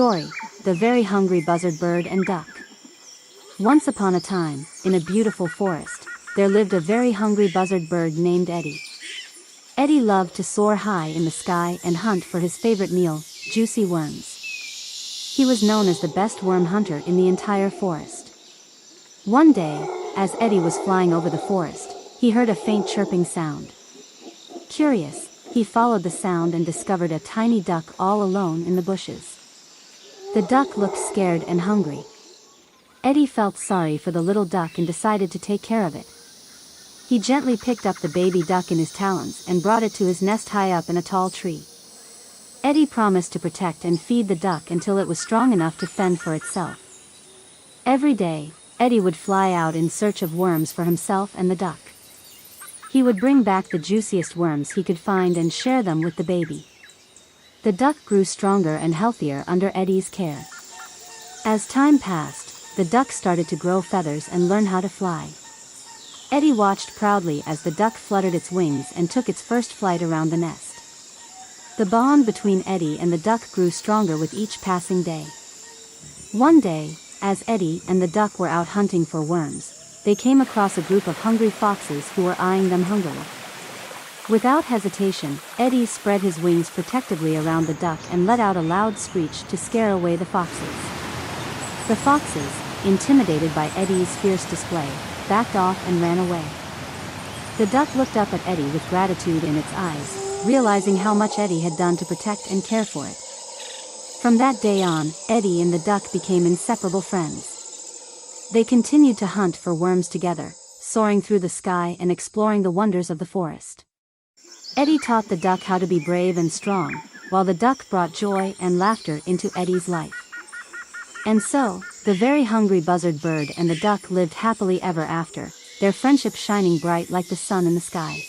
Story: The Very Hungry Buzzard, Bird and Duck. Once upon a time, in a beautiful forest, there lived a very hungry buzzard bird named Eddie. Eddie loved to soar high in the sky and hunt for his favorite meal, juicy worms. He was known as the best worm hunter in the entire forest. One day, as Eddie was flying over the forest, he heard a faint chirping sound. Curious, he followed the sound and discovered a tiny duck all alone in the bushes. The duck looked scared and hungry. Eddie felt sorry for the little duck and decided to take care of it. He gently picked up the baby duck in his talons and brought it to his nest high up in a tall tree. Eddie promised to protect and feed the duck until it was strong enough to fend for itself. Every day, Eddie would fly out in search of worms for himself and the duck. He would bring back the juiciest worms he could find and share them with the baby. The duck grew stronger and healthier under Eddie's care. As time passed, the duck started to grow feathers and learn how to fly. Eddie watched proudly as the duck fluttered its wings and took its first flight around the nest. The bond between Eddie and the duck grew stronger with each passing day. One day, as Eddie and the duck were out hunting for worms, they came across a group of hungry foxes who were eyeing them hungrily. Without hesitation, Eddie spread his wings protectively around the duck and let out a loud screech to scare away the foxes. The foxes, intimidated by Eddie's fierce display, backed off and ran away. The duck looked up at Eddie with gratitude in its eyes, realizing how much Eddie had done to protect and care for it. From that day on, Eddie and the duck became inseparable friends. They continued to hunt for worms together, soaring through the sky and exploring the wonders of the forest. Eddie taught the duck how to be brave and strong, while the duck brought joy and laughter into Eddie's life. And so, the very hungry buzzard bird and the duck lived happily ever after, their friendship shining bright like the sun in the sky.